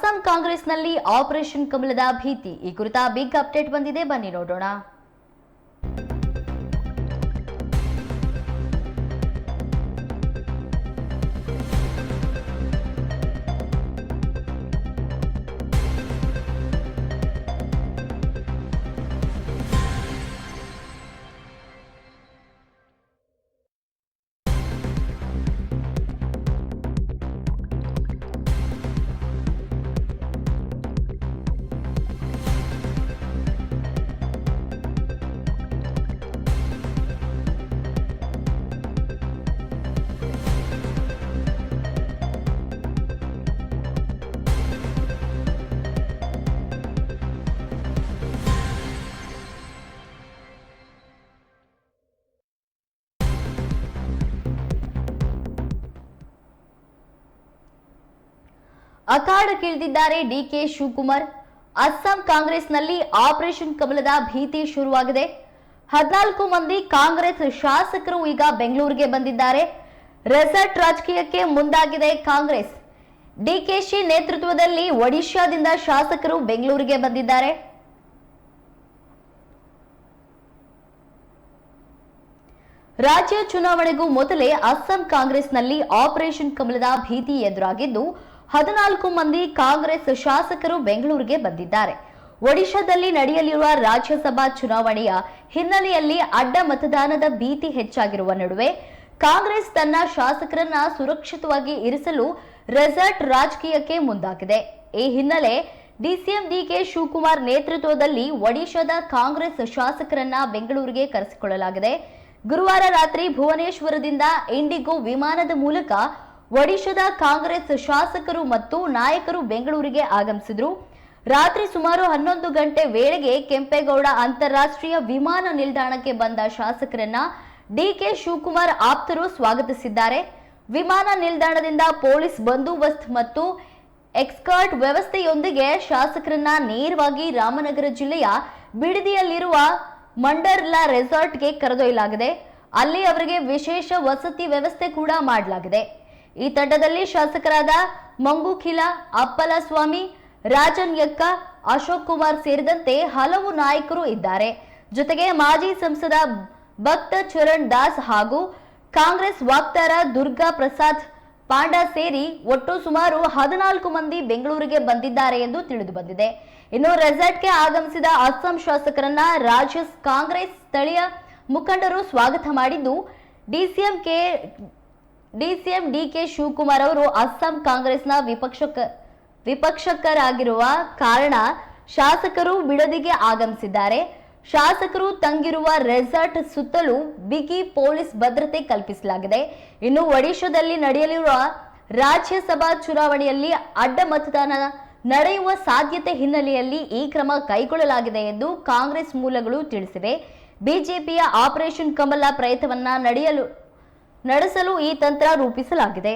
ಅಸ್ಸಾಂ ಕಾಂಗ್ರೆಸ್ನಲ್ಲಿ ಆಪರೇಷನ್ ಕಮಲದ ಭೀತಿ. ಈ ಕುರಿತ ಬಿಗ್ ಅಪ್ಡೇಟ್ ಬಂದಿದೆ, ಬನ್ನಿ ನೋಡೋಣ. ಅಖಾಡಕ್ಕಿಳಿದಿದ್ದಾರೆ ಡಿಕೆ ಶಿವಕುಮಾರ್. ಅಸ್ಸಾಂ ಕಾಂಗ್ರೆಸ್ನಲ್ಲಿ ಆಪರೇಷನ್ ಕಮಲದ ಭೀತಿ ಶುರುವಾಗಿದೆ. 14 ಮಂದಿ ಕಾಂಗ್ರೆಸ್ ಶಾಸಕರು ಈಗ ಬೆಂಗಳೂರಿಗೆ ಬಂದಿದ್ದಾರೆ. ರೆಸಾರ್ಟ್ ರಾಜಕೀಯಕ್ಕೆ ಮುಂದಾಗಿದೆ ಕಾಂಗ್ರೆಸ್. ಡಿಕೆಶಿ ನೇತೃತ್ವದಲ್ಲಿ ಒಡಿಶಾದಿಂದ ಶಾಸಕರು ಬೆಂಗಳೂರಿಗೆ ಬಂದಿದ್ದಾರೆ. ರಾಜ್ಯ ಚುನಾವಣೆಗೂ ಮೊದಲೇ ಅಸ್ಸಾಂ ಕಾಂಗ್ರೆಸ್ನಲ್ಲಿ ಆಪರೇಷನ್ ಕಮಲದ ಭೀತಿ ಎದುರಾಗಿದ್ದು 14 ಮಂದಿ ಕಾಂಗ್ರೆಸ್ ಶಾಸಕರು ಬೆಂಗಳೂರಿಗೆ ಬಂದಿದ್ದಾರೆ. ಒಡಿಶಾದಲ್ಲಿ ನಡೆಯಲಿರುವ ರಾಜ್ಯಸಭಾ ಚುನಾವಣೆಯ ಹಿನ್ನೆಲೆಯಲ್ಲಿ ಅಡ್ಡ ಮತದಾನದ ಭೀತಿ ಹೆಚ್ಚಾಗಿರುವ ನಡುವೆ ಕಾಂಗ್ರೆಸ್ ತನ್ನ ಶಾಸಕರನ್ನ ಸುರಕ್ಷಿತವಾಗಿ ಇರಿಸಲು ರೆಸಾರ್ಟ್ ರಾಜಕೀಯಕ್ಕೆ ಮುಂದಾಗಿದೆ. ಈ ಹಿನ್ನೆಲೆ ಡಿಸಿಎಂ ಡಿಕೆ ಶಿವಕುಮಾರ್ ನೇತೃತ್ವದಲ್ಲಿ ಒಡಿಶಾದ ಕಾಂಗ್ರೆಸ್ ಶಾಸಕರನ್ನ ಬೆಂಗಳೂರಿಗೆ ಕರೆಸಿಕೊಳ್ಳಲಾಗಿದೆ. ಗುರುವಾರ ರಾತ್ರಿ ಭುವನೇಶ್ವರದಿಂದ ಇಂಡಿಗೋ ವಿಮಾನದ ಮೂಲಕ ಒಡಿಶಾದ ಕಾಂಗ್ರೆಸ್ ಶಾಸಕರು ಮತ್ತು ನಾಯಕರು ಬೆಂಗಳೂರಿಗೆ ಆಗಮಿಸಿದರು. ರಾತ್ರಿ ಸುಮಾರು 11 ಗಂಟೆ ವೇಳೆಗೆ ಕೆಂಪೇಗೌಡ ಅಂತಾರಾಷ್ಟ್ರೀಯ ವಿಮಾನ ನಿಲ್ದಾಣಕ್ಕೆ ಬಂದ ಶಾಸಕರನ್ನ ಡಿಕೆ ಶಿವಕುಮಾರ್ ಆಪ್ತರು ಸ್ವಾಗತಿಸಿದ್ದಾರೆ. ವಿಮಾನ ನಿಲ್ದಾಣದಿಂದ ಪೊಲೀಸ್ ಬಂದೋಬಸ್ತ್ ಮತ್ತು ಎಸ್ಕಾರ್ಟ್ ವ್ಯವಸ್ಥೆಯೊಂದಿಗೆ ಶಾಸಕರನ್ನ ನೇರವಾಗಿ ರಾಮನಗರ ಜಿಲ್ಲೆಯ ಬಿಡದಿಯಲ್ಲಿರುವ ಮಂಡರ್ಲಾ ರೆಸಾರ್ಟ್ಗೆ ಕರೆದೊಯ್ಯಲಾಗಿದೆ. ಅಲ್ಲಿ ಅವರಿಗೆ ವಿಶೇಷ ವಸತಿ ವ್ಯವಸ್ಥೆ ಕೂಡ ಮಾಡಲಾಗಿದೆ. ಈ ತಂಡದಲ್ಲಿ ಶಾಸಕರಾದ ಮಂಗುಖಿಲ ಅಪ್ಪಲಸ್ವಾಮಿ, ರಾಜನ್ ಯಕ್ಕ, ಅಶೋಕ್ ಕುಮಾರ್ ಸೇರಿದಂತೆ ಹಲವು ನಾಯಕರು ಇದ್ದಾರೆ. ಜೊತೆಗೆ ಮಾಜಿ ಸಂಸದ ಭಕ್ತ ಚರಣ್ ದಾಸ್ ಹಾಗೂ ಕಾಂಗ್ರೆಸ್ ವಕ್ತಾರ ದುರ್ಗಾ ಪ್ರಸಾದ್ ಪಾಂಡಾ ಸೇರಿ ಒಟ್ಟು ಸುಮಾರು 14 ಮಂದಿ ಬೆಂಗಳೂರಿಗೆ ಬಂದಿದ್ದಾರೆ ಎಂದು ತಿಳಿದು ಬಂದಿದೆ. ಇನ್ನು ರೆಸಾರ್ಟ್ಗೆ ಆಗಮಿಸಿದ ಅಸ್ಸಾಂ ಶಾಸಕರನ್ನ ರಾಜ್ಯ ಕಾಂಗ್ರೆಸ್ ಸ್ಥಳೀಯ ಮುಖಂಡರು ಸ್ವಾಗತ ಮಾಡಿದ್ದು, ಡಿಸಿಎಂ ಡಿಕೆ ಶಿವಕುಮಾರ್ ಅವರು ಅಸ್ಸಾಂ ಕಾಂಗ್ರೆಸ್ನ ವಿಪಕ್ಷಕರಾಗಿರುವ ಕಾರಣ ಶಾಸಕರು ಬಿಡದಿಗೆ ಆಗಮಿಸಿದ್ದಾರೆ. ಶಾಸಕರು ತಂಗಿರುವ ರೆಸಾರ್ಟ್ ಸುತ್ತಲೂ ಬಿಗಿ ಪೊಲೀಸ್ ಭದ್ರತೆ ಕಲ್ಪಿಸಲಾಗಿದೆ. ಇನ್ನು ಒಡಿಶಾದಲ್ಲಿ ನಡೆಯಲಿರುವ ರಾಜ್ಯಸಭಾ ಚುನಾವಣೆಯಲ್ಲಿ ಅಡ್ಡ ಮತದಾನ ನಡೆಯುವ ಸಾಧ್ಯತೆ ಹಿನ್ನೆಲೆಯಲ್ಲಿ ಈ ಕ್ರಮ ಕೈಗೊಳ್ಳಲಾಗಿದೆ ಎಂದು ಕಾಂಗ್ರೆಸ್ ಮೂಲಗಳು ತಿಳಿಸಿವೆ. ಬಿಜೆಪಿಯ ಆಪರೇಷನ್ ಕಮಲ ಪ್ರಯತ್ನವನ್ನ ನಡೆಸಲು ಈ ತಂತ್ರ ರೂಪಿಸಲಾಗಿದೆ.